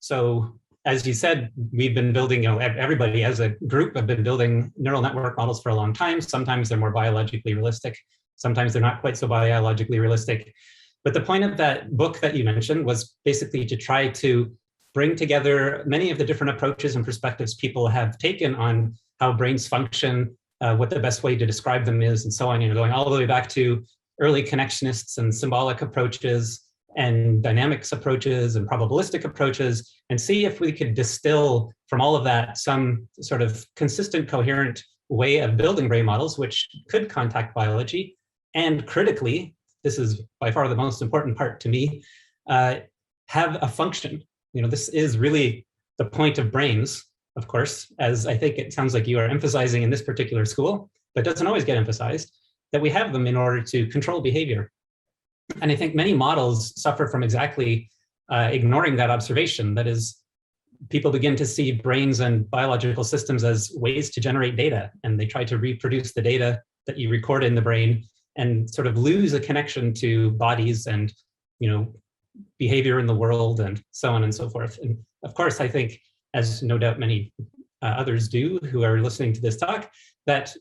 So as you said, we've been building, everybody as a group have been building neural network models for a long time. Sometimes they're more biologically realistic. Sometimes they're not quite so biologically realistic. But the point of that book that you mentioned was basically to try to bring together many of the different approaches and perspectives people have taken on how brains function, what the best way to describe them is, and so on, going all the way back to early connectionists and symbolic approaches and dynamics approaches and probabilistic approaches, and see if we could distill from all of that some sort of consistent, coherent way of building brain models, which could contact biology. And critically, this is by far the most important part to me, have a function. This is really the point of brains, of course, as I think it sounds like you are emphasizing in this particular school, but doesn't always get emphasized, that we have them in order to control behavior. And I think many models suffer from exactly ignoring that observation. That is, people begin to see brains and biological systems as ways to generate data, and they try to reproduce the data that you record in the brain and sort of lose a connection to bodies and, behavior in the world and so on and so forth. And of course, I think, as no doubt many others do who are listening to this talk, that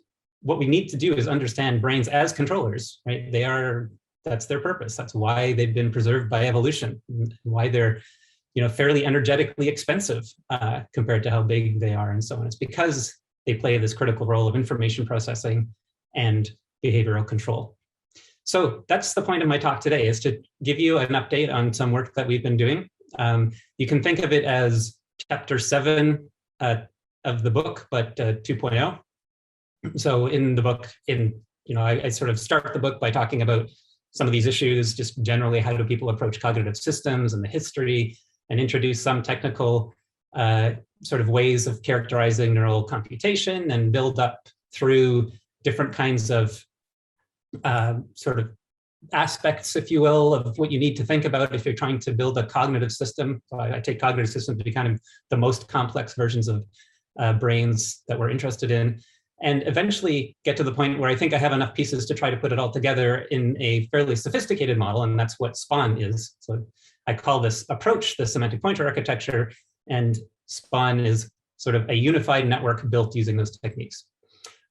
what we need to do is understand brains as controllers, right? That's their purpose. That's why they've been preserved by evolution, why they're, fairly energetically expensive compared to how big they are and so on. It's because they play this critical role of information processing and behavioral control. So that's the point of my talk today, is to give you an update on some work that we've been doing. You can think of it as chapter 7 of the book, but 2.0. So in the book, I sort of start the book by talking about some of these issues, just generally how do people approach cognitive systems and the history, and introduce some technical sort of ways of characterizing neural computation, and build up through different kinds of sort of aspects, if you will, of what you need to think about if you're trying to build a cognitive system. So I take cognitive systems to be kind of the most complex versions of brains that we're interested in, and eventually get to the point where I think I have enough pieces to try to put it all together in a fairly sophisticated model, and that's what Spaun is. So I call this approach the semantic pointer architecture, and Spaun is sort of a unified network built using those techniques.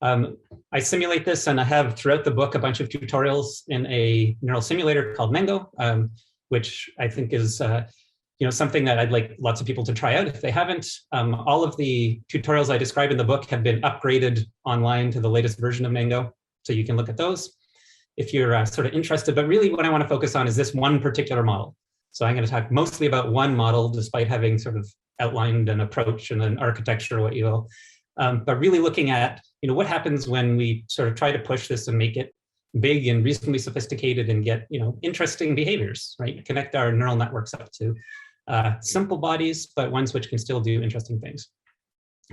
I simulate this, and I have throughout the book a bunch of tutorials in a neural simulator called Mango, which I think is something that I'd like lots of people to try out if they haven't. All of the tutorials I describe in the book have been upgraded online to the latest version of Mango, so you can look at those if you're sort of interested. But really what I want to focus on is this one particular model. So I'm going to talk mostly about one model, despite having sort of outlined an approach and an architecture, what you will. But really looking at what happens when we sort of try to push this and make it big and reasonably sophisticated and get interesting behaviors, right? Connect our neural networks up to simple bodies, but ones which can still do interesting things.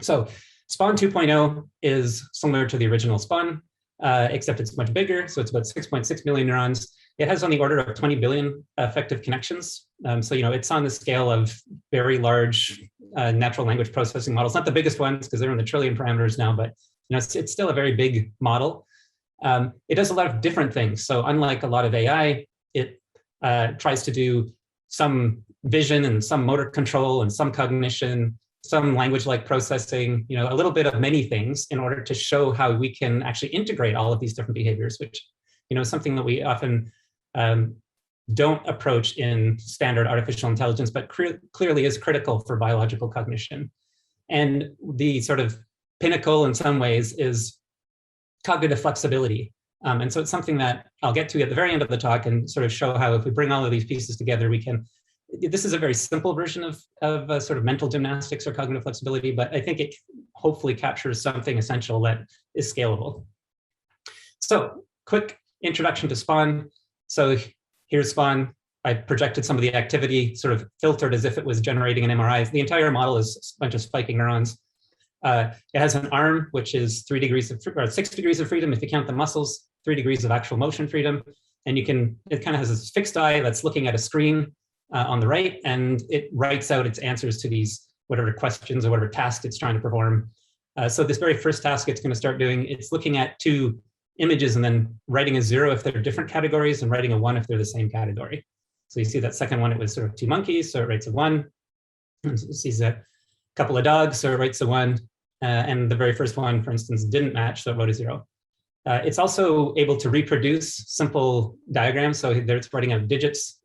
So Spaun 2.0 is similar to the original Spaun, except it's much bigger. So it's about 6.6 million neurons. It has on the order of 20 billion effective connections. So it's on the scale of very large natural language processing models. Not the biggest ones, because they're in the trillion parameters now, but it's still a very big model. It does a lot of different things. So unlike a lot of AI, it tries to do some vision and some motor control and some cognition, some language-like processing, a little bit of many things in order to show how we can actually integrate all of these different behaviors, which is something that we often don't approach in standard artificial intelligence, but clearly is critical for biological cognition. And the sort of pinnacle in some ways is cognitive flexibility. And so it's something that I'll get to at the very end of the talk and sort of show how if we bring all of these pieces together, we can, this is a very simple version of sort of mental gymnastics or cognitive flexibility, but I think it hopefully captures something essential that is scalable. So quick introduction to Spaun. So here's Spaun. I projected some of the activity, sort of filtered as if it was generating an MRI. The entire model is a bunch of spiking neurons. It has an arm, which is 6 degrees of freedom if you count the muscles, 3 degrees of actual motion freedom. And it kind of has this fixed eye that's looking at a screen on the right, and it writes out its answers to these whatever questions or whatever task it's trying to perform. So this very first task it's going to start doing, it's looking at 2 images and then writing a 0 if they're different categories and writing a 1 if they're the same category. So you see that second one, it was sort of 2 monkeys, so it writes a 1. And so sees a couple of dogs, so it writes a 1, and the very first one, for instance, didn't match, so it wrote a 0. It's also able to reproduce simple diagrams, so there it's writing out digits.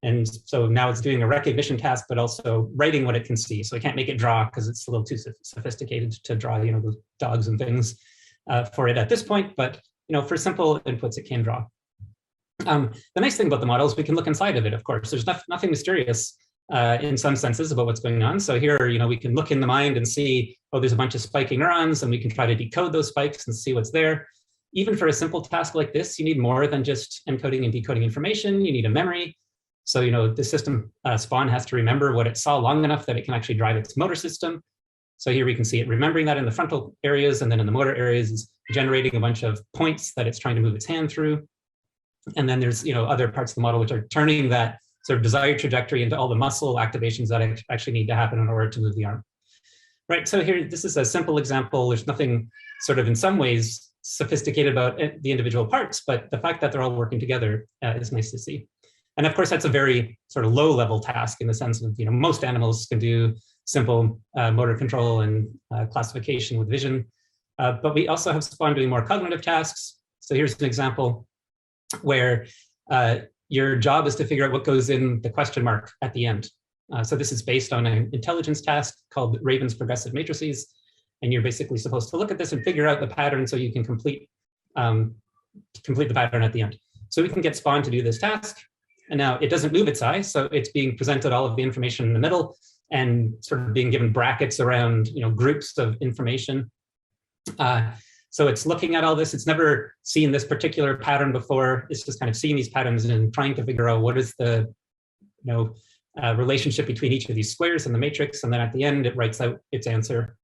And so now it's doing a recognition task, but also writing what it can see. So I can't make it draw because it's a little too sophisticated to draw, the dogs and things for it at this point. But for simple inputs, it can draw. The nice thing about the model is we can look inside of it. Of course, there's nothing mysterious in some senses about what's going on. So here, we can look in the mind and see, oh, there's a bunch of spiking neurons, and we can try to decode those spikes and see what's there. Even for a simple task like this, you need more than just encoding and decoding information. You need a memory. So, the system Spaun has to remember what it saw long enough that it can actually drive its motor system. So here we can see it remembering that in the frontal areas, and then in the motor areas is generating a bunch of points that it's trying to move its hand through. And then there's, other parts of the model which are turning that sort of desired trajectory into all the muscle activations that actually need to happen in order to move the arm. Right, so here, this is a simple example. There's nothing sort of in some ways sophisticated about the individual parts, but the fact that they're all working together is nice to see. And of course, that's a very sort of low level task in the sense of, most animals can do simple motor control and classification with vision. But we also have Spaun doing more cognitive tasks. So here's an example where your job is to figure out what goes in the question mark at the end. So this is based on an intelligence task called Raven's progressive matrices. And you're basically supposed to look at this and figure out the pattern so you can complete the pattern at the end. So we can get Spaun to do this task. And now it doesn't move its eye, so it's being presented all of the information in the middle and sort of being given brackets around, groups of information. So it's looking at all this. It's never seen this particular pattern before. It's just kind of seeing these patterns and trying to figure out what is the, relationship between each of these squares in the matrix. And then at the end, it writes out its answer,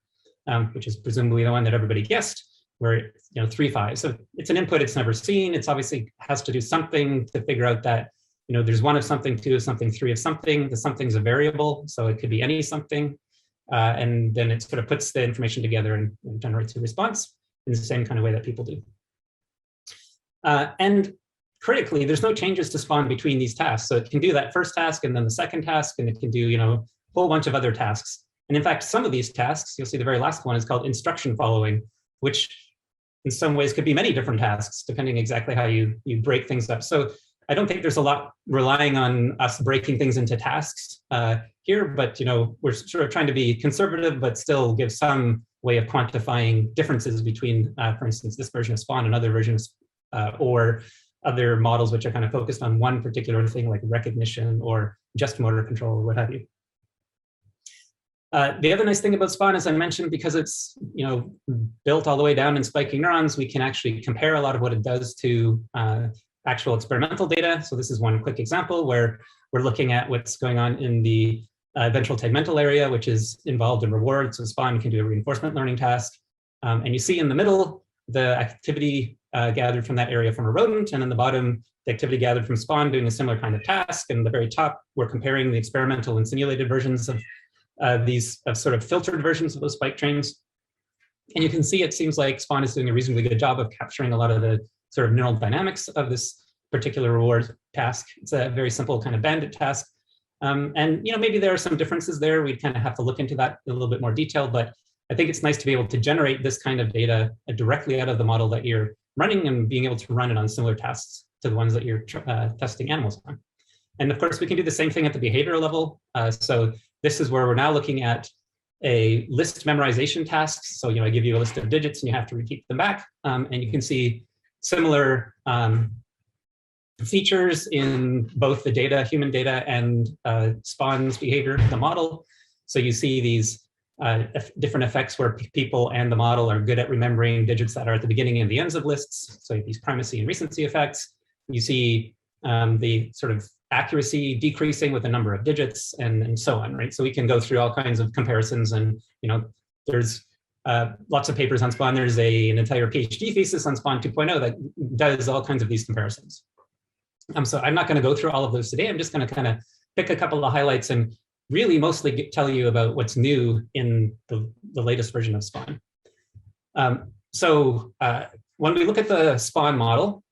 which is presumably the one that everybody guessed, where 3, 5. So it's an input it's never seen. It's obviously has to do something to figure out that there's 1 of something, 2 of something, 3 of something. The something's a variable, so it could be any something. And then it sort of puts the information together and generates a response in the same kind of way that people do. And critically, there's no changes to Spaun between these tasks. So it can do that first task and then the second task, and it can do a whole bunch of other tasks. And in fact, some of these tasks, you'll see the very last one is called instruction following, which in some ways could be many different tasks, depending exactly how you break things up. So I don't think there's a lot relying on us breaking things into tasks here, but we're sort of trying to be conservative, but still give some way of quantifying differences between, for instance, this version of Spaun and other versions, or other models which are kind of focused on one particular thing like recognition or just motor control or what have you. The other nice thing about Spaun, as I mentioned, because it's built all the way down in spiking neurons, we can actually compare a lot of what it does to actual experimental data. So this is one quick example where we're looking at what's going on in the ventral tegmental area, which is involved in reward. So Spaun can do a reinforcement learning task. And you see in the middle, the activity gathered from that area from a rodent, and in the bottom, the activity gathered from Spaun doing a similar kind of task. And the very top, we're comparing the experimental and simulated versions of these sort of filtered versions of those spike trains. And you can see it seems like Spaun is doing a reasonably good job of capturing a lot of the sort of neural dynamics of this particular reward task. It's a very simple kind of bandit task. And maybe there are some differences there. We'd kind of have to look into that in a little bit more detail, but I think it's nice to be able to generate this kind of data directly out of the model that you're running and being able to run it on similar tasks to the ones that you're testing animals on. And of course, we can do the same thing at the behavioral level. So this is where we're now looking at a list memorization task. So, I give you a list of digits and you have to repeat them back. And you can see similar features in both the data, human data, and Spaun's behavior, the model. So you see these different effects where people and the model are good at remembering digits that are at the beginning and the ends of lists. So these primacy and recency effects. You see the sort of accuracy decreasing with the number of digits and so on, right? So we can go through all kinds of comparisons, and there's lots of papers on Spaun. There's an entire PhD thesis on Spaun 2.0 that does all kinds of these comparisons. So I'm not going to go through all of those today. I'm just going to kind of pick a couple of highlights and really mostly tell you about what's new in the latest version of Spaun. So when we look at the Spaun model,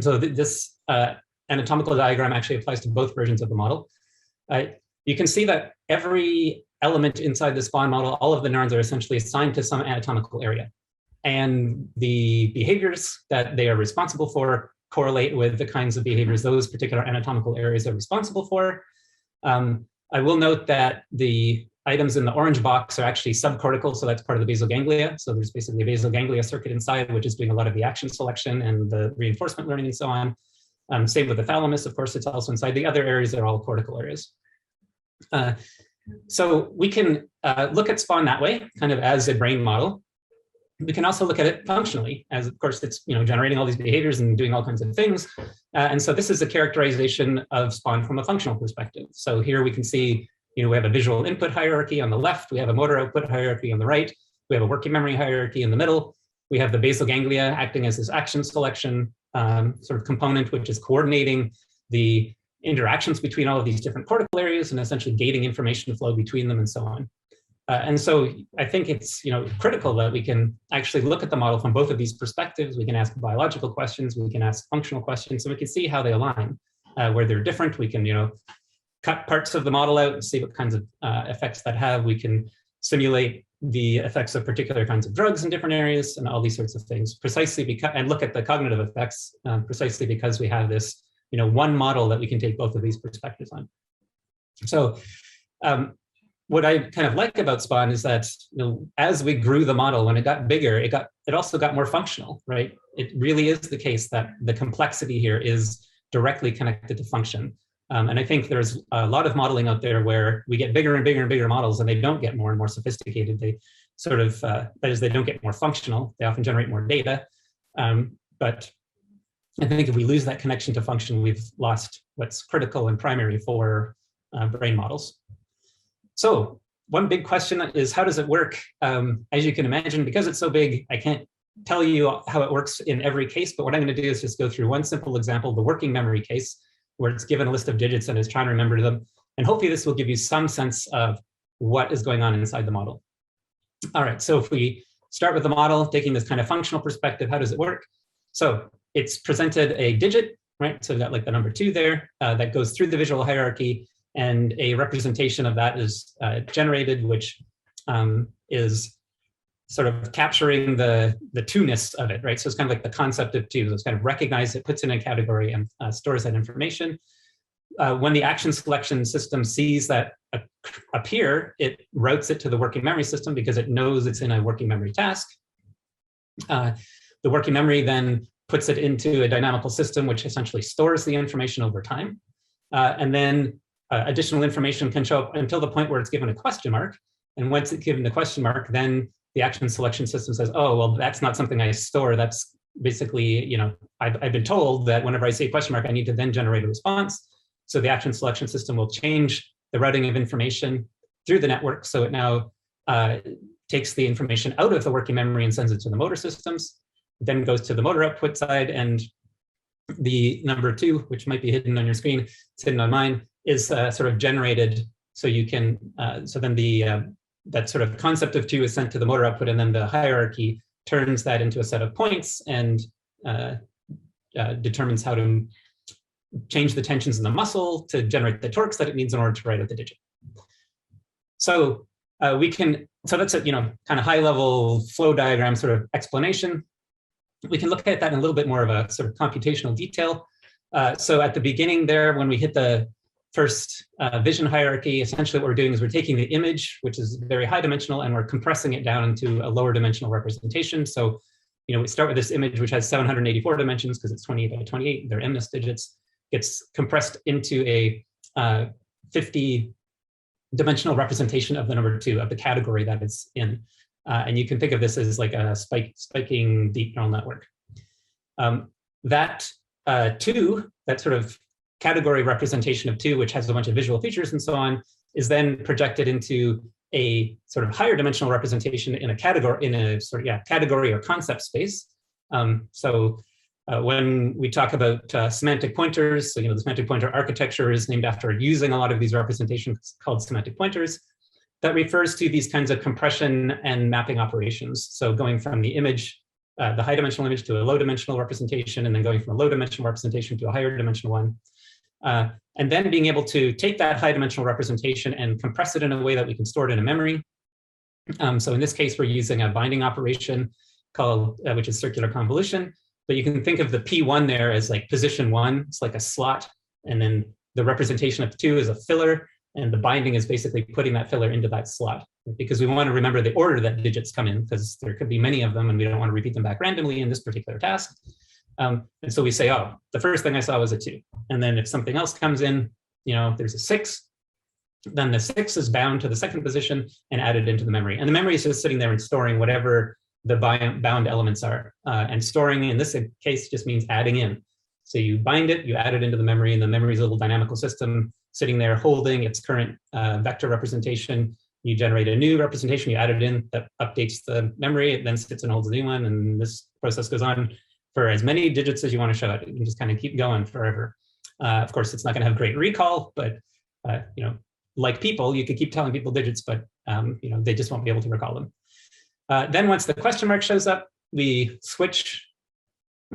so this anatomical diagram actually applies to both versions of the model. you can see that every element inside the Spaun model, all of the neurons are essentially assigned to some anatomical area. And the behaviors that they are responsible for correlate with the kinds of behaviors those particular anatomical areas are responsible for. I will note that the items in the orange box are actually subcortical, so that's part of the basal ganglia. So there's basically a basal ganglia circuit inside, which is doing a lot of the action selection and the reinforcement learning and so on. Same with the thalamus, of course, it's also inside. The other areas are all cortical areas. So we can look at Spaun that way, kind of as a brain model. We can also look at it functionally, as of course it's generating all these behaviors and doing all kinds of things. And so this is a characterization of Spaun from a functional perspective. So here we can see, we have a visual input hierarchy on the left, we have a motor output hierarchy on the right, we have a working memory hierarchy in the middle, we have the basal ganglia acting as this action selection sort of component, which is coordinating the interactions between all of these different cortical areas and essentially gating information flow between them and so on. And so I think it's critical that we can actually look at the model from both of these perspectives. We can ask biological questions, we can ask functional questions, so we can see how they align. Where they're different, we can cut parts of the model out and see what kinds of effects that have. We can simulate the effects of particular kinds of drugs in different areas and all these sorts of things, precisely because, and look at the cognitive effects, precisely because we have this one model that we can take both of these perspectives on. So what I kind of like about Spaun is that as we grew the model, when it got bigger, it also got more functional, right? It really is the case that the complexity here is directly connected to function. And I think there's a lot of modeling out there where we get bigger and bigger and bigger models and they don't get more and more sophisticated. They sort of, that is, they don't get more functional. They often generate more data. But I think if we lose that connection to function, we've lost what's critical and primary for brain models. So one big question is, how does it work? As you can imagine, because it's so big, I can't tell you how it works in every case, but what I'm going to do is just go through one simple example, the working memory case, where it's given a list of digits and is trying to remember them. And hopefully this will give you some sense of what is going on inside the model. All right, so if we start with the model, taking this kind of functional perspective, how does it work? So it's presented a digit, right? So we've got like the number 2 there that goes through the visual hierarchy, and a representation of that is generated, which is sort of capturing the two-ness of it, right? So it's kind of like the concept of two. So it's kind of recognized, it puts in a category and stores that information. When the action selection system sees that appear, it routes it to the working memory system because it knows it's in a working memory task. The working memory then puts it into a dynamical system, which essentially stores the information over time. And then additional information can show up until the point where it's given a question mark. And once it's given the question mark, then the action selection system says, oh, well, that's not something I store. That's basically, I've been told that whenever I say question mark, I need to then generate a response. So the action selection system will change the routing of information through the network. So it now takes the information out of the working memory and sends it to the motor systems, then goes to the motor output side. And the number 2, which might be hidden on your screen, it's hidden on mine, is sort of generated. So you can, so then that sort of concept of 2 is sent to the motor output, and then the hierarchy turns that into a set of points and determines how to change the tensions in the muscle to generate the torques that it needs in order to write out the digit. So so that's a kind of high level flow diagram sort of explanation. We can look at that in a little bit more of a sort of computational detail. So at the beginning there, when we hit the first vision hierarchy, essentially what we're doing is we're taking the image, which is very high dimensional, and we're compressing it down into a lower dimensional representation. So, we start with this image, which has 784 dimensions because it's 28 by 28, they're MNIST digits, gets compressed into a 50 dimensional representation of the number 2 of the category that it's in. And you can think of this as like a spiking deep neural network. That 2, that sort of category representation of 2, which has a bunch of visual features and so on, is then projected into a sort of higher dimensional representation in a category or concept space. When we talk about semantic pointers, so the semantic pointer architecture is named after using a lot of these representations called semantic pointers. That refers to these kinds of compression and mapping operations. So going from the image, the high dimensional image, to a low dimensional representation, and then going from a low dimensional representation to a higher dimensional one. And then being able to take that high dimensional representation and compress it in a way that we can store it in a memory. So in this case, we're using a binding operation called, which is circular convolution. But you can think of the P1 there as like position 1. It's like a slot. And then the representation of 2 is a filler. And the binding is basically putting that filler into that slot, because we want to remember the order that digits come in, because there could be many of them and we don't want to repeat them back randomly in this particular task. And so we say, oh, the first thing I saw was a 2. And then if something else comes in, there's a 6, then the 6 is bound to the second position and added into the memory. And the memory is just sitting there and storing whatever the bound elements are. And storing in this case just means adding in. So you bind it, you add it into the memory, and the memory is a little dynamical system sitting there holding its current vector representation. You generate a new representation, you add it in, that updates the memory, it then sits and holds a new one, and this process goes on for as many digits as you want to show it. You can just kind of keep going forever. Of course, it's not going to have great recall, but like people, you could keep telling people digits, but they just won't be able to recall them. Then once the question mark shows up, we switch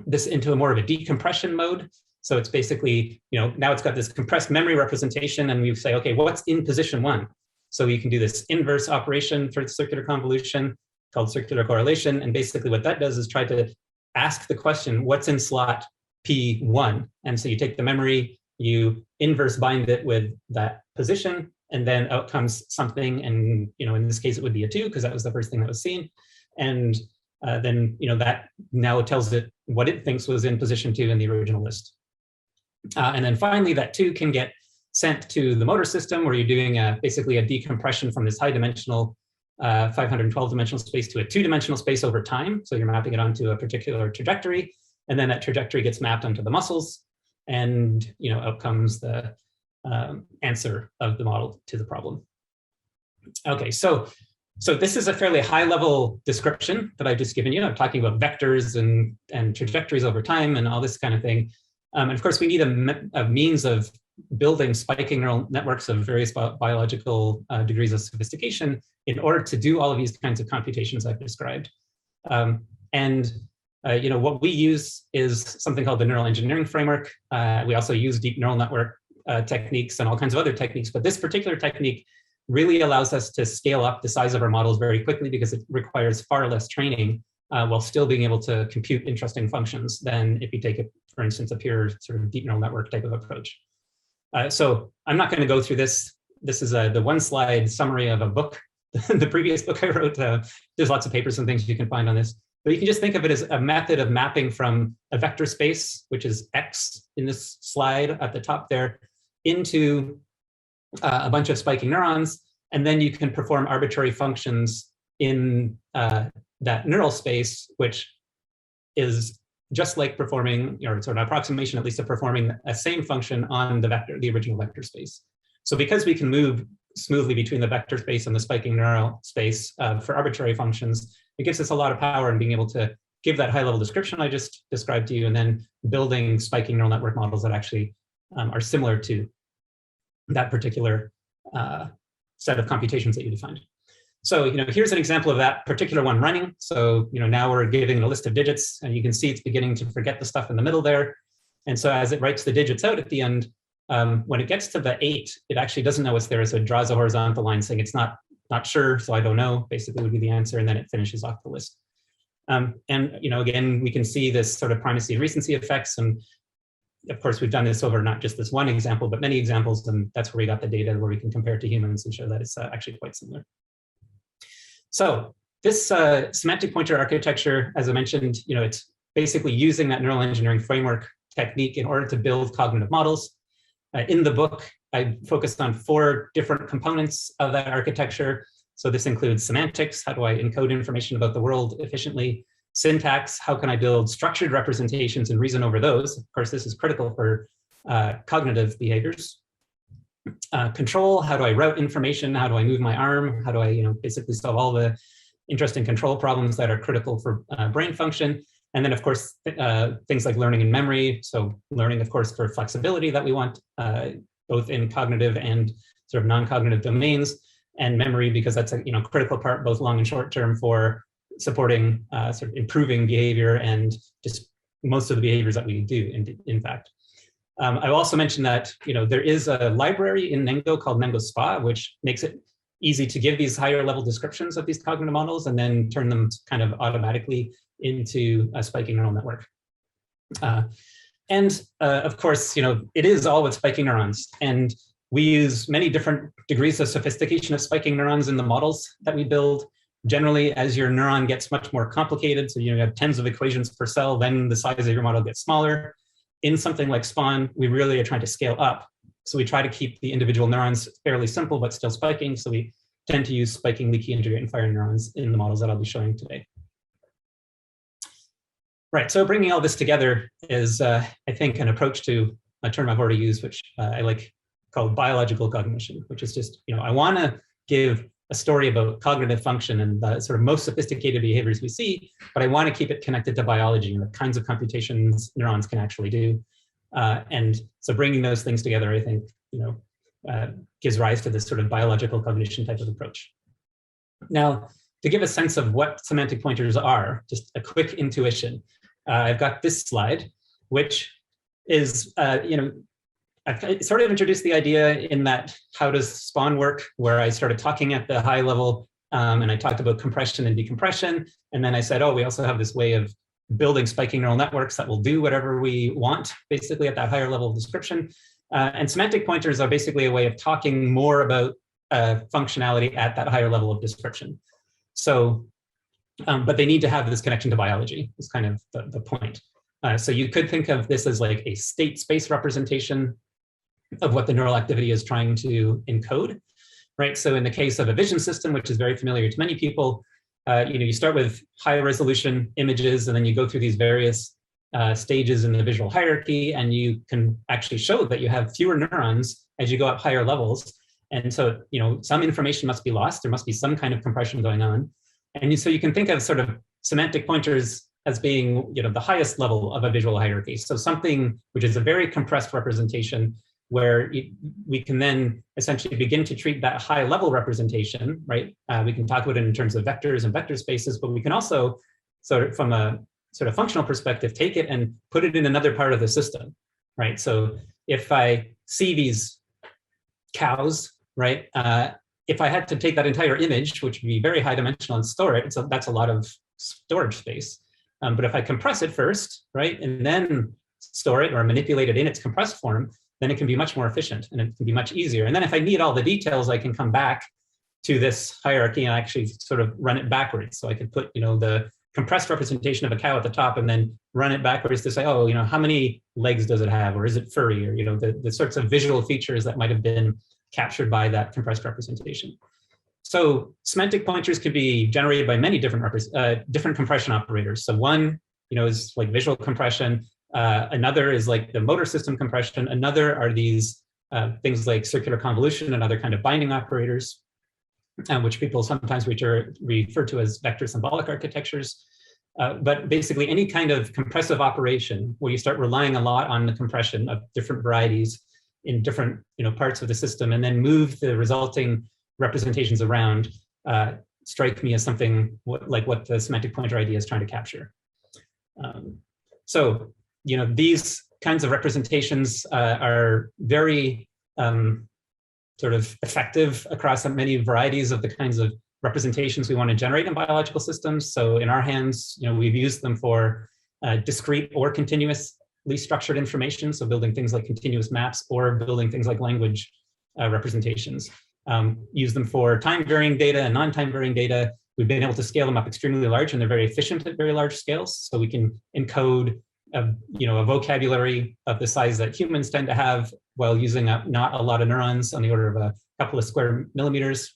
this into more of a decompression mode. So it's basically, now it's got this compressed memory representation, and we say, okay, what's in position 1? So you can do this inverse operation for circular convolution called circular correlation. And basically what that does is try to ask the question, what's in slot P1? And so you take the memory, you inverse bind it with that position, and then out comes something. And in this case, it would be a 2, because that was the first thing that was seen. And then that now tells it what it thinks was in position 2 in the original list. And then finally, that 2 can get sent to the motor system, where you're doing basically a decompression from this high dimensional 512 dimensional space to a 2-dimensional space over time. So you're mapping it onto a particular trajectory, and then that trajectory gets mapped onto the muscles, and out comes the answer of the model to the problem. Okay, so this is a fairly high-level description that I've just given you. I'm talking about vectors and trajectories over time and all this kind of thing. And of course, we need a means of building spiking neural networks of various biological degrees of sophistication in order to do all of these kinds of computations I've described. What we use is something called the neural engineering framework. We also use deep neural network techniques and all kinds of other techniques, but this particular technique really allows us to scale up the size of our models very quickly, because it requires far less training while still being able to compute interesting functions than if you take, for instance, a pure sort of deep neural network type of approach. So I'm not going to go through this. This is the one-slide summary of a book, the previous book I wrote. There's lots of papers and things you can find on this. But you can just think of it as a method of mapping from a vector space, which is X in this slide at the top there, into a bunch of spiking neurons. And then you can perform arbitrary functions in that neural space, which is just like performing, or sort of an approximation at least of performing a same function on the original vector space. So because we can move smoothly between the vector space and the spiking neural space for arbitrary functions, it gives us a lot of power in being able to give that high-level description I just described to you, and then building spiking neural network models that actually are similar to that particular set of computations that you defined. So, here's an example of that particular one running. So, now we're giving a list of digits, and you can see it's beginning to forget the stuff in the middle there. And so as it writes the digits out at the end, when it gets to the 8, it actually doesn't know what's there. So it draws a horizontal line saying it's not sure, so I don't know, basically would be the answer, and then it finishes off the list. And again, we can see this sort of primacy and recency effects. And of course, we've done this over not just this one example, but many examples. And that's where we got the data where we can compare it to humans and show that it's actually quite similar. So this semantic pointer architecture, as I mentioned, it's basically using that neural engineering framework technique in order to build cognitive models. In the book, I focused on 4 different components of that architecture. So this includes semantics, how do I encode information about the world efficiently? Syntax, how can I build structured representations and reason over those? Of course, this is critical for cognitive behaviors. Control, how do I route information? How do I move my arm? How do I basically solve all the interesting control problems that are critical for brain function? And then, of course, things like learning and memory. So learning, of course, for flexibility that we want, both in cognitive and sort of non-cognitive domains, and memory, because that's a critical part, both long and short term, for supporting sort of improving behavior and just most of the behaviors that we do, in fact. I also mentioned that there is a library in Nengo called Nengo SPA, which makes it easy to give these higher level descriptions of these cognitive models and then turn them kind of automatically into a spiking neural network. Of course, it is all with spiking neurons, and we use many different degrees of sophistication of spiking neurons in the models that we build. Generally, as your neuron gets much more complicated, so you have tens of equations per cell, then the size of your model gets smaller. In something like Spaun, we really are trying to scale up. So we try to keep the individual neurons fairly simple, but still spiking. So we tend to use spiking, leaky, integrate, and fire neurons in the models that I'll be showing today. Right, so bringing all this together is, I think, an approach to a term I've already used, which I like, called biological cognition, which is just, I want to give a story about cognitive function and the sort of most sophisticated behaviors we see, but I want to keep it connected to biology and the kinds of computations neurons can actually do. And so bringing those things together, I think, gives rise to this sort of biological cognition type of approach. Now, to give a sense of what semantic pointers are, just a quick intuition, I've got this slide, which is, I've sort of introduced the idea in that how does Spaun work, where I started talking at the high level and I talked about compression and decompression. And then I said, oh, we also have this way of building spiking neural networks that will do whatever we want, basically at that higher level of description. And semantic pointers are basically a way of talking more about functionality at that higher level of description. So, but they need to have this connection to biology, is kind of the point. So you could think of this as like a state space representation of what the neural activity is trying to encode, right? So in the case of a vision system, which is very familiar to many people, you start with high resolution images, and then you go through these various stages in the visual hierarchy, and you can actually show that you have fewer neurons as you go up higher levels. And so, some information must be lost. There must be some kind of compression going on. And so you can think of sort of semantic pointers as being, the highest level of a visual hierarchy. So something which is a very compressed representation where we can then essentially begin to treat that high level representation, right? We can talk about it in terms of vectors and vector spaces, but we can also sort of, from a sort of functional perspective, take it and put it in another part of the system, right? So if I see these cows, right? If I had to take that entire image, which would be very high dimensional, and store it, so that's a lot of storage space. But if I compress it first, right, and then store it or manipulate it in its compressed form, then it can be much more efficient and it can be much easier. And then if I need all the details, I can come back to this hierarchy and actually sort of run it backwards. So I could put, the compressed representation of a cow at the top and then run it backwards to say, oh, how many legs does it have? Or is it furry? Or, the sorts of visual features that might have been captured by that compressed representation. So semantic pointers could be generated by many different compression operators. So one, is like visual compression. Another is like the motor system compression. Another are these things like circular convolution and other kind of binding operators, which people sometimes refer to as vector symbolic architectures. But basically any kind of compressive operation where you start relying a lot on the compression of different varieties in different parts of the system and then move the resulting representations around, strike me as something like what the semantic pointer idea is trying to capture. So, these kinds of representations are very sort of effective across many varieties of the kinds of representations we want to generate in biological systems. So in our hands, we've used them for discrete or continuously structured information. So building things like continuous maps or building things like language representations. Use them for time varying data and non-time varying data. We've been able to scale them up extremely large, and they're very efficient at very large scales. So we can encode a vocabulary of the size that humans tend to have while using not a lot of neurons on the order of a couple of square millimeters,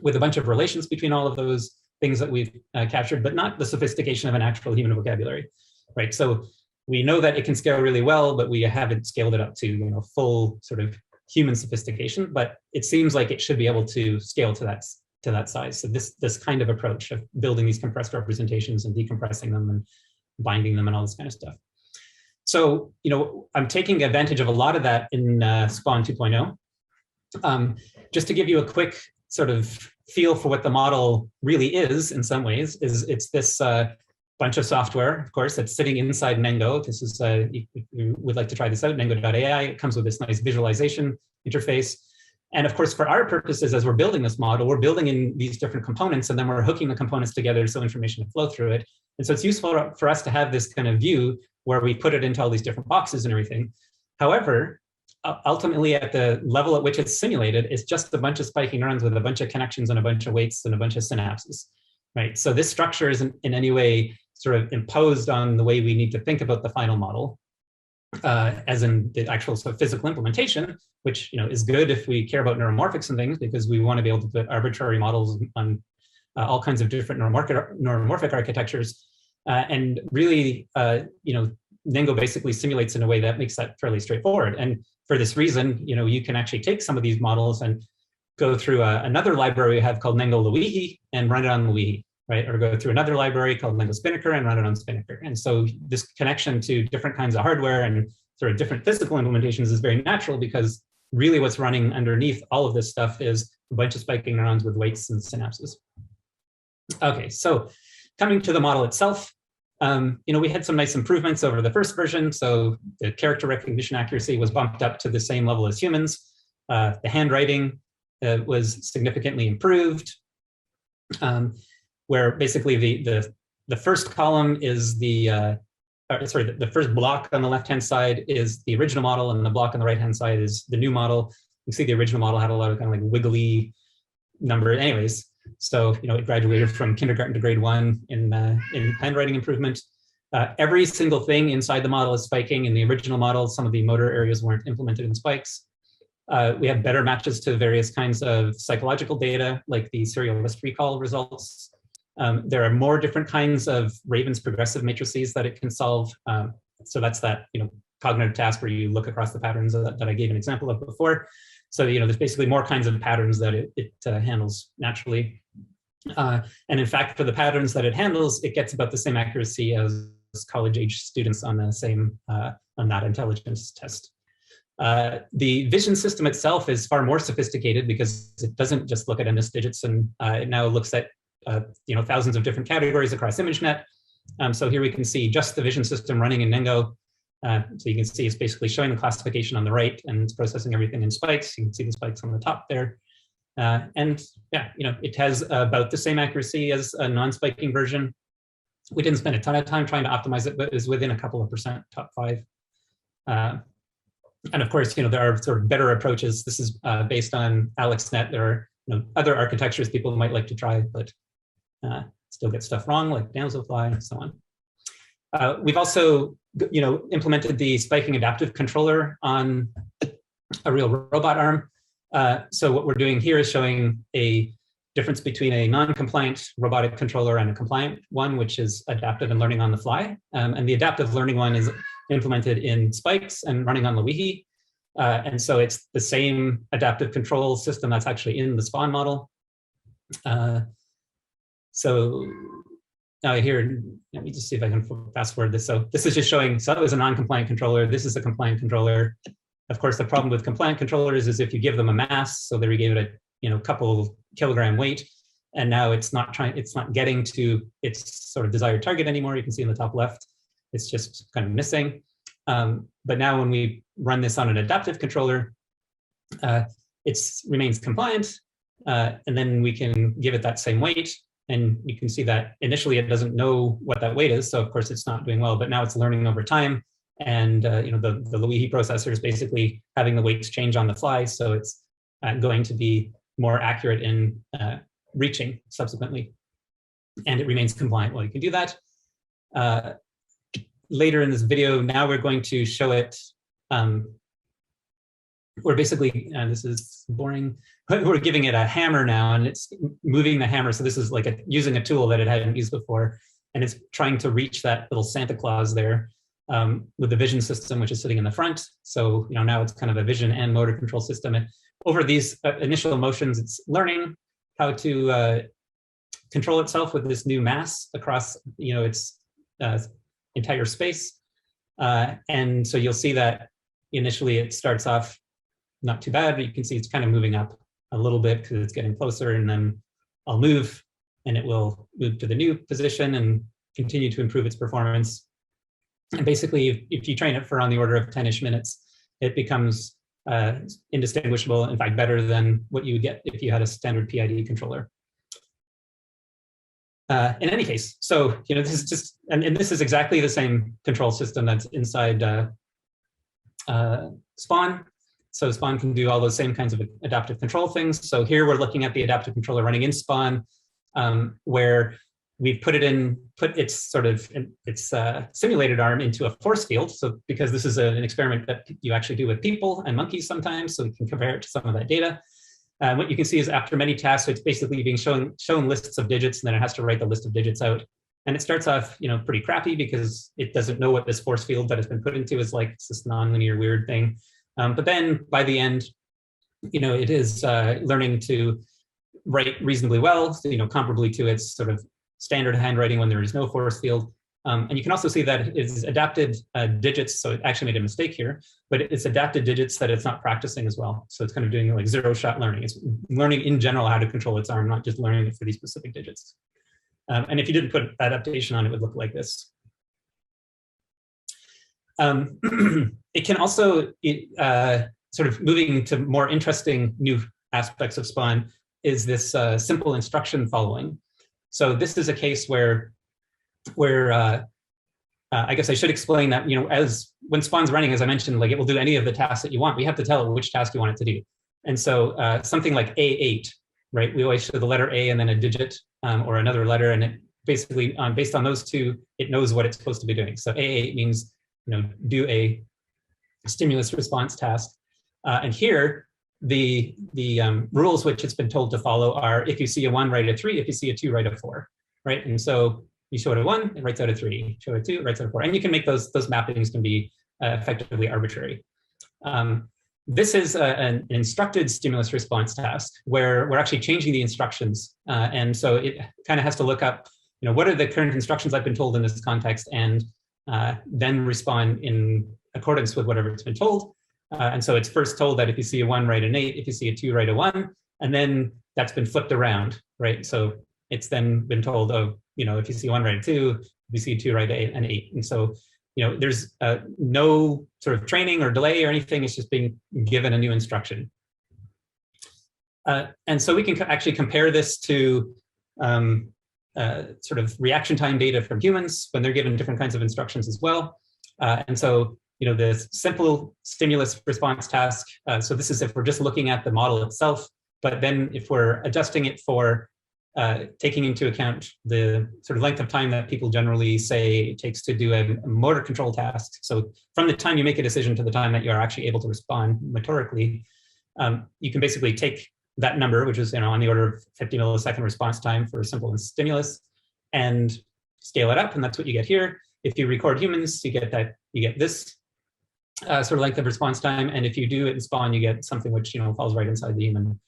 with a bunch of relations between all of those things that we've captured, but not the sophistication of an actual human vocabulary, right? So we know that it can scale really well, but we haven't scaled it up to full sort of human sophistication. But it seems like it should be able to scale to that size. So this kind of approach of building these compressed representations and decompressing them and binding them and all this kind of stuff. So I'm taking advantage of a lot of that in Spaun 2.0. Just to give you a quick sort of feel for what the model really is in some ways, it's this bunch of software, of course, that's sitting inside Nengo. This is, if you would like to try this out, Nengo.ai. It comes with this nice visualization interface. And of course, for our purposes, as we're building this model, we're building in these different components, and then we're hooking the components together so information can flow through it. And so it's useful for us to have this kind of view where we put it into all these different boxes and everything. However, ultimately, at the level at which it's simulated, it's just a bunch of spiking neurons with a bunch of connections and a bunch of weights and a bunch of synapses, right? So this structure isn't in any way sort of imposed on the way we need to think about the final model, as in the actual sort of physical implementation, which is good if we care about neuromorphics and things, because we want to be able to put arbitrary models on all kinds of different neuromorphic architectures. And really, Nengo basically simulates in a way that makes that fairly straightforward. And for this reason, you can actually take some of these models and go through another library we have called Nengo Luihi and run it on Luihi, right? Or go through another library called Nengo Spinnaker and run it on Spinnaker. And so this connection to different kinds of hardware and sort of different physical implementations is very natural, because really what's running underneath all of this stuff is a bunch of spiking neurons with weights and synapses. Okay, so coming to the model itself, we had some nice improvements over the first version. So the character recognition accuracy was bumped up to the same level as humans. The handwriting was significantly improved, where basically the first column is the first block on the left-hand side is the original model, and the block on the right-hand side is the new model. You see the original model had a lot of kind of like wiggly number. Anyways, so it graduated from kindergarten to grade 1 in handwriting improvement. Every single thing inside the model is spiking. In the original model, some of the motor areas weren't implemented in spikes. We have better matches to various kinds of psychological data, like the serial list recall results. There are more different kinds of Raven's progressive matrices that it can solve. So that's that cognitive task where you look across the patterns that I gave an example of before. So there's basically more kinds of patterns that it handles naturally. And in fact, for the patterns that it handles, it gets about the same accuracy as college-age students on the same on that intelligence test. The vision system itself is far more sophisticated, because it doesn't just look at MNIST digits, and it now looks at thousands of different categories across ImageNet. So here we can see just the vision system running in Nengo. So you can see it's basically showing the classification on the right, and it's processing everything in spikes. You can see the spikes on the top there. And yeah, it has about the same accuracy as a non-spiking version. We didn't spend a ton of time trying to optimize it, but it's within a couple of %, top 5. And of course, there are sort of better approaches. This is based on AlexNet. There are other architectures people might like to try, but still get stuff wrong, like Damselfly and so on. We've also, implemented the spiking adaptive controller on a real robot arm. So what we're doing here is showing a difference between a non-compliant robotic controller and a compliant one, which is adaptive and learning on the fly. And the adaptive learning one is implemented in spikes and running on Luihi. And so it's the same adaptive control system that's actually in the Spaun model. So now here, let me just see if I can fast forward this. So this is just showing, so that was a non-compliant controller. This is a compliant controller. Of course, the problem with compliant controllers is if you give them a mass, so there we gave it a couple kilogram weight, and now it's not getting to its sort of desired target anymore. You can see in the top left, it's just kind of missing. But now when we run this on an adaptive controller, it remains compliant, and then we can give it that same weight. And you can see that initially it doesn't know what that weight is, so of course it's not doing well, but now it's learning over time. And the Luihi processor is basically having the weights change on the fly, so it's going to be more accurate in reaching subsequently. And it remains compliant while you can do that. Later in this video, now we're going to show it. We're basically, this is boring, we're giving it a hammer now, and it's moving the hammer. So this is like using a tool that it hadn't used before, and it's trying to reach that little Santa Claus there with the vision system, which is sitting in the front. So now it's kind of a vision and motor control system. And over these initial motions, it's learning how to control itself with this new mass across its entire space. And so you'll see that initially it starts off not too bad, but you can see it's kind of moving up a little bit because it's getting closer, and then I'll move and it will move to the new position, and continue to improve its performance. And basically, if you train it for on the order of 10-ish minutes, it becomes indistinguishable, in fact, better than what you would get if you had a standard PID controller. In any case, so, this is just, and this is exactly the same control system that's inside Spaun. So Spaun can do all those same kinds of adaptive control things. So here we're looking at the adaptive controller running in Spaun, where we've put its simulated arm into a force field. So because this is an experiment that you actually do with people and monkeys sometimes, so we can compare it to some of that data. What you can see is after many tasks, it's basically being shown lists of digits, and then it has to write the list of digits out. And it starts off, pretty crappy because it doesn't know what this force field that it's been put into is like. It's this nonlinear weird thing. But then by the end, it is learning to write reasonably well, so, comparably to its sort of standard handwriting when there is no force field. And you can also see that it's adapted digits. So it actually made a mistake here, but it's adapted digits that it's not practicing as well. So it's kind of doing like zero-shot learning. It's learning in general how to control its arm, not just learning it for these specific digits. And if you didn't put adaptation on, it would look like this. It can also, sort of moving to more interesting new aspects of Spaun, is this simple instruction following. So this is a case where I guess I should explain that, as when Spaun's running, as I mentioned, like it will do any of the tasks that you want. We have to tell it which task you want it to do. And so something like A8, right? We always show the letter A and then a digit or another letter, and it basically, based on those two, it knows what it's supposed to be doing. So A8 means, do a stimulus response task. And here, the rules which it's been told to follow are: if you see a 1, write a 3. If you see a 2, write a 4, right? And so you show it a 1, it writes out a 3. Show it a 2, it writes out a 4. And you can make those mappings can be effectively arbitrary. This is an instructed stimulus response task where we're actually changing the instructions. And so it kind of has to look up, what are the current instructions I've been told in this context, and then respond in accordance with whatever it's been told. And so it's first told that if you see a 1, write an 8. If you see a 2, write a 1. And then that's been flipped around, right? So it's then been told, oh, if you see 1, write a 2. If you see a 2, write an 8. And so, there's no sort of training or delay or anything. It's just being given a new instruction. And so we can actually compare this to sort of reaction time data from humans when they're given different kinds of instructions as well. And so, the simple stimulus response task. So this is if we're just looking at the model itself, but then if we're adjusting it for taking into account the sort of length of time that people generally say it takes to do a motor control task. So from the time you make a decision to the time that you are actually able to respond motorically, you can basically take that number, which is on the order of 50 millisecond response time for a simple stimulus, and scale it up, and that's what you get here. If you record humans, you get this sort of length of response time, and if you do it in Spaun, you get something which falls right inside the human.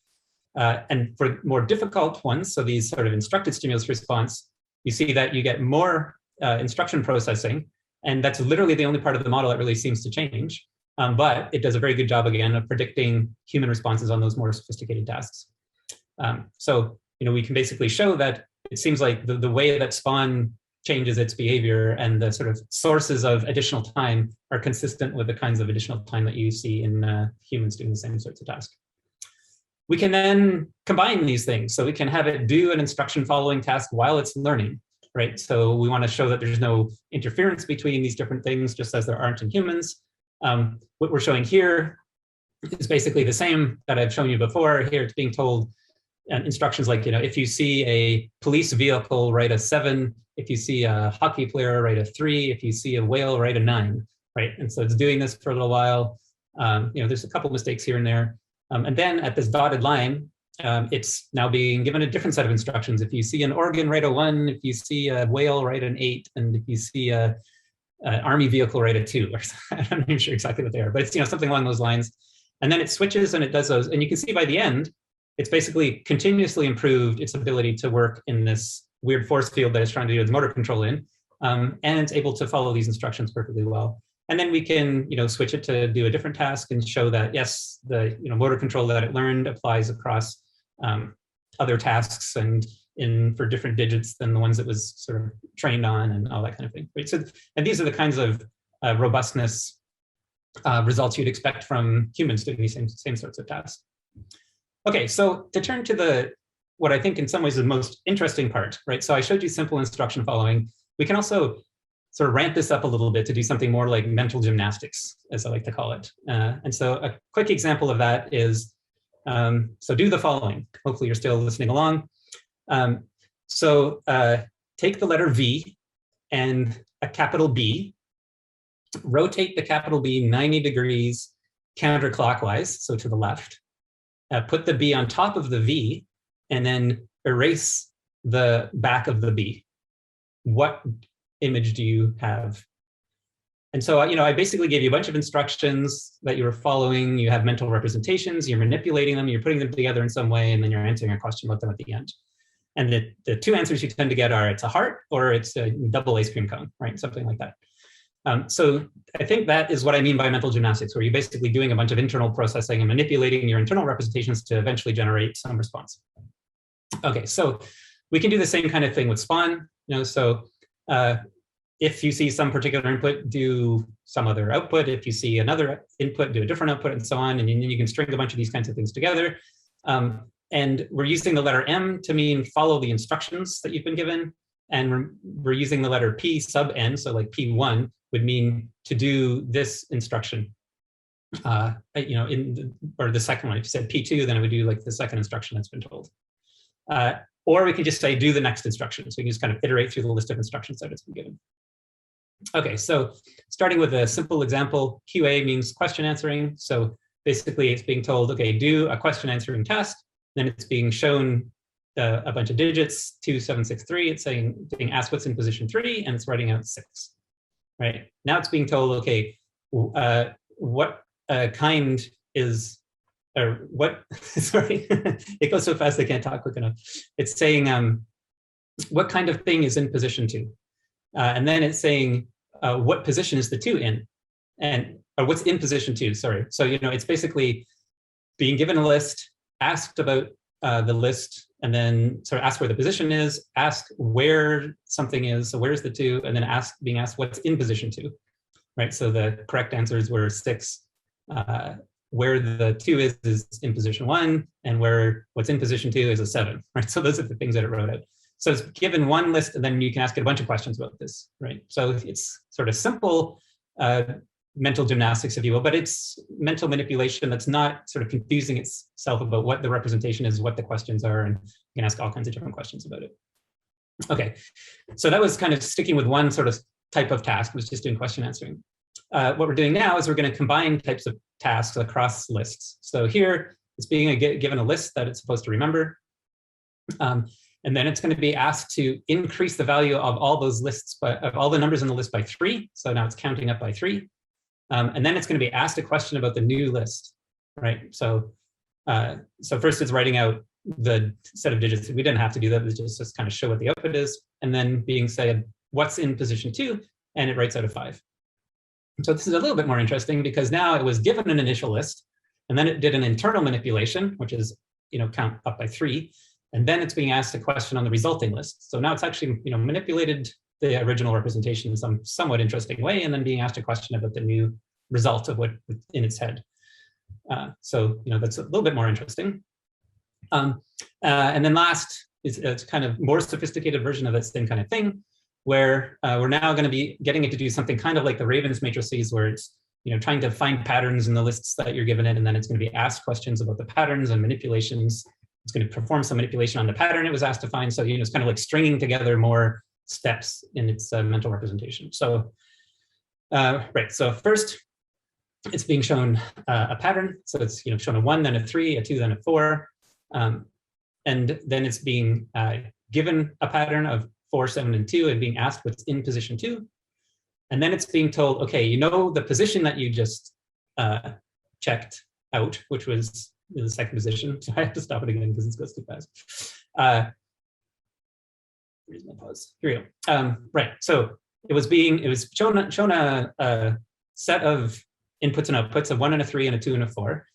And for more difficult ones, so these sort of instructed stimulus response, you see that you get more instruction processing, and that's literally the only part of the model that really seems to change. But it does a very good job, again, of predicting human responses on those more sophisticated tasks. So, we can basically show that it seems like the way that Spaun changes its behavior and the sort of sources of additional time are consistent with the kinds of additional time that you see in humans doing the same sorts of tasks. We can then combine these things. So we can have it do an instruction following task while it's learning, right? So we want to show that there's no interference between these different things, just as there aren't in humans. What we're showing here is basically the same that I've shown you before. Here it's being told instructions like, if you see a police vehicle, write a 7. If you see a hockey player, write a 3. If you see a whale, write a 9, right? And so it's doing this for a little while. There's a couple mistakes here and there. And then at this dotted line, it's now being given a different set of instructions. If you see an organ, write a 1. If you see a whale, write an 8. And if you see an army vehicle, write a 2. I'm not even sure exactly what they are, but it's something along those lines. And then it switches and it does those. And you can see by the end, it's basically continuously improved its ability to work in this weird force field that it's trying to do its motor control in. And it's able to follow these instructions perfectly well. And then we can, switch it to do a different task and show that, yes, the motor control that it learned applies across other tasks. And for different digits than the ones it was sort of trained on and all that kind of thing. Right? So, and these are the kinds of robustness results you'd expect from humans doing these same sorts of tasks. Okay, so to turn to what I think in some ways is the most interesting part, right? So I showed you simple instruction following. We can also sort of ramp this up a little bit to do something more like mental gymnastics, as I like to call it. And so a quick example of that is, so do the following. Hopefully you're still listening along. Take the letter V and a capital B, rotate the capital B 90 degrees counterclockwise, so to the left, put the B on top of the V, and then erase the back of the B. What image do you have? And so, I basically gave you a bunch of instructions that you were following. You have mental representations, you're manipulating them, you're putting them together in some way, and then you're answering a question about them at the end. And the two answers you tend to get are it's a heart or it's a double ice cream cone, right? Something like that. So I think that is what I mean by mental gymnastics, where you're basically doing a bunch of internal processing and manipulating your internal representations to eventually generate some response. Okay, so we can do the same kind of thing with Spaun. If you see some particular input, do some other output. If you see another input, do a different output, and so on. And then you can string a bunch of these kinds of things together. And we're using the letter M to mean follow the instructions that you've been given. And we're using the letter P sub N, so like P1 would mean to do this instruction. Or the second one. If you said P2, then it would do like the second instruction that's been told. Or we can just say do the next instruction. So we can just kind of iterate through the list of instructions that it's been given. Okay, so starting with a simple example, QA means question answering. So basically it's being told, okay, do a question answering task. Then it's being shown a bunch of digits, 2, 7, 6, 3. It's being asked what's in position 3, and it's writing out 6. Right, now it's being told, okay, what kind is, or what, sorry, it goes so fast I can't talk quick enough. It's saying what kind of thing is in position 2? And then it's saying what position is the 2 in? Or what's in position 2, sorry. So, it's basically being given a list, asked about the list, and then sort of ask where the position is, ask where something is, so where's the 2, and then being asked what's in position 2, right? So the correct answers were 6. Where the 2 is in position 1, and what's in position 2 is a 7, right? So those are the things that it wrote out. So it's given one list, and then you can ask it a bunch of questions about this, right? So it's sort of simple mental gymnastics, if you will, but it's mental manipulation that's not sort of confusing itself about what the representation is, what the questions are, and you can ask all kinds of different questions about it. Okay, so that was kind of sticking with one sort of type of task, was just doing question answering. What we're doing now is we're going to combine types of tasks across lists. So here it's being given a list that it's supposed to remember. And then it's going to be asked to increase the value of all those lists, of all the numbers in the list by 3. So now it's counting up by 3. And then it's going to be asked a question about the new list, right? So first it's writing out the set of digits. We didn't have to do that. It's just kind of show what the output is. And then being said, what's in position 2? And it writes out a 5. So this is a little bit more interesting because now it was given an initial list, and then it did an internal manipulation, which is, count up by 3. And then it's being asked a question on the resulting list. So now it's actually, manipulated the original representation in some somewhat interesting way, and then being asked a question about the new result of what in its head. So, that's a little bit more interesting. And then last is a kind of more sophisticated version of that same kind of thing, where we're now going to be getting it to do something kind of like the Ravens matrices, where it's trying to find patterns in the lists that you're given it, and then it's going to be asked questions about the patterns and manipulations. It's going to perform some manipulation on the pattern it was asked to find. So it's kind of like stringing together more steps in its mental representation. So right. So first, it's being shown a pattern. So it's shown a 1, then a 3, a 2, then a 4, and then it's being given a pattern of 4, 7, and 2, and being asked what's in position 2. And then it's being told, okay, the position that you just checked out, which was the second position. So I have to stop it again because this goes too fast. Here's my pause. Here we go. Right. So it was shown a set of inputs and outputs, a 1 and a 3 and a 2 and a 4.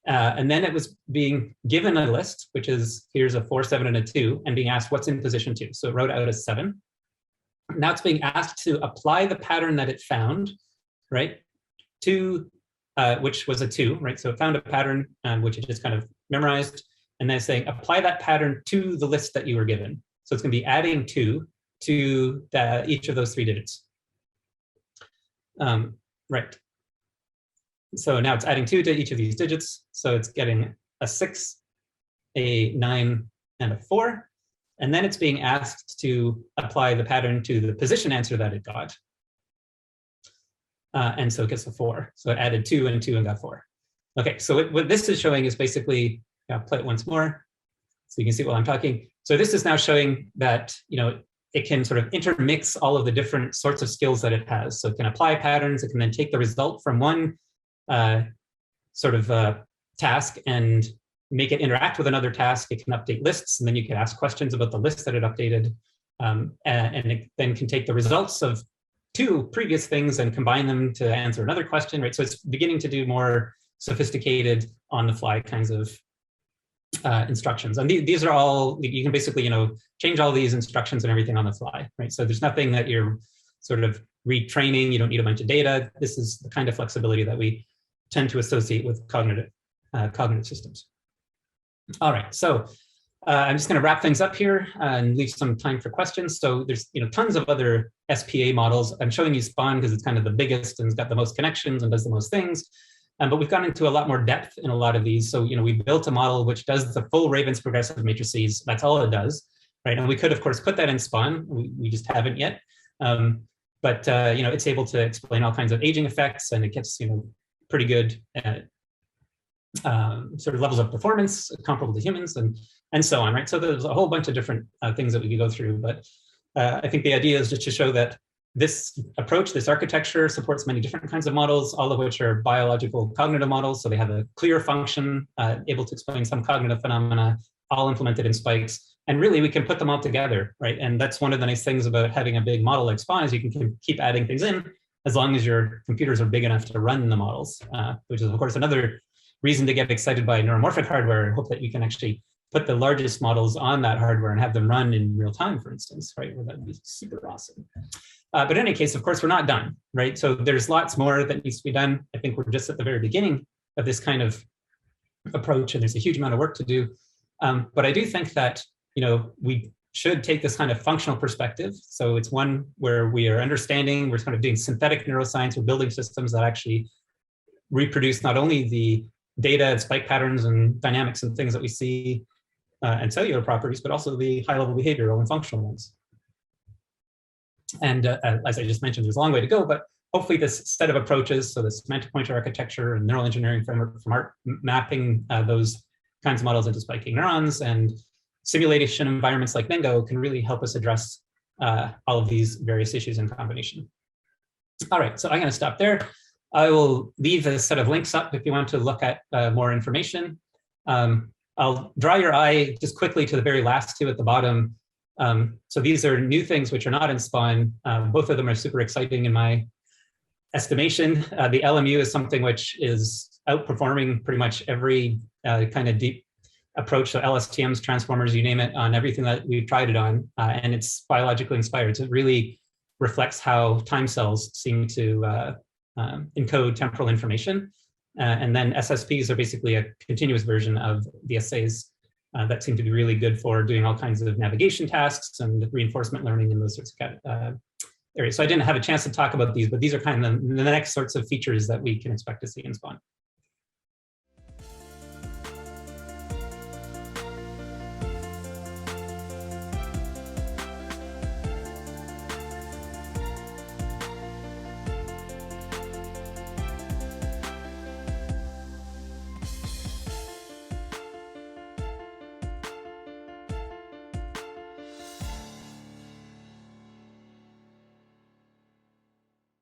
And then it was being given a list, which is here's a 4, 7, and a 2, and being asked what's in position 2. So it wrote out a 7. Now it's being asked to apply the pattern that it found, right, to which was a 2, right? So it found a pattern which it just kind of memorized, and then it's saying apply that pattern to the list that you were given. So it's going to be adding 2 to each of those 3 digits. Right. So now it's adding 2 to each of these digits. So it's getting a 6, a 9, and a 4. And then it's being asked to apply the pattern to the position answer that it got. And so it gets a 4. So it added 2 and 2 and got 4. Okay, so what this is showing is basically, I'll play it once more so you can see while I'm talking. So this is now showing that, it can sort of intermix all of the different sorts of skills that it has. So it can apply patterns. It can then take the result from one task and make it interact with another task. It can update lists, and then you can ask questions about the list that it updated. And it then can take the results of 2 previous things and combine them to answer another question, right? So it's beginning to do more sophisticated on-the-fly kinds of instructions. And these are all, you can basically, change all these instructions and everything on the fly, right? So there's nothing that you're sort of retraining. You don't need a bunch of data. This is the kind of flexibility that we tend to associate with cognitive systems. All right, so I'm just going to wrap things up here and leave some time for questions. So there's tons of other SPA models. I'm showing you Spaun because it's kind of the biggest and it's got the most connections and does the most things. But we've gone into a lot more depth in a lot of these. So we built a model which does the full Ravens progressive matrices. That's all it does, right? And we could, of course, put that in Spaun. We just haven't yet. But it's able to explain all kinds of aging effects, and it gets pretty good sort of levels of performance comparable to humans, and so on, right? So there's a whole bunch of different things that we could go through. But I think the idea is just to show that this approach, this architecture, supports many different kinds of models, all of which are biological cognitive models. So they have a clear function, able to explain some cognitive phenomena, all implemented in spikes. And really, we can put them all together, right? And that's one of the nice things about having a big model like Spaun is you can keep adding things in as long as your computers are big enough to run the models, which is, of course, another reason to get excited by neuromorphic hardware and hope that you can actually put the largest models on that hardware and have them run in real time, for instance, right? Well, that would be super awesome. But in any case, of course, we're not done, right? So there's lots more that needs to be done. I think we're just at the very beginning of this kind of approach, and there's a huge amount of work to do. But I do think that, we should take this kind of functional perspective. So it's one where we are understanding, we're kind of doing synthetic neuroscience, we're building systems that actually reproduce not only the data and spike patterns and dynamics and things that we see and cellular properties, but also the high-level behavioral and functional ones. And as I just mentioned, there's a long way to go, but hopefully this set of approaches, so the semantic pointer architecture and neural engineering framework from mapping those kinds of models into spiking neurons and simulation environments like Ningo can really help us address all of these various issues in combination. All right, so I'm going to stop there. I will leave a set of links up if you want to look at more information. I'll draw your eye just quickly to the very last 2 at the bottom. So these are new things which are not in Spaun. Both of them are super exciting in my estimation. The LMU is something which is outperforming pretty much every kind of deep approach. So LSTMs, transformers, you name it, on everything that we've tried it on. And it's biologically inspired. So it really reflects how time cells seem to encode temporal information. And then SSPs are basically a continuous version of the essays that seem to be really good for doing all kinds of navigation tasks and reinforcement learning and those sorts of areas. So I didn't have a chance to talk about these, but these are kind of the next sorts of features that we can expect to see in Spaun.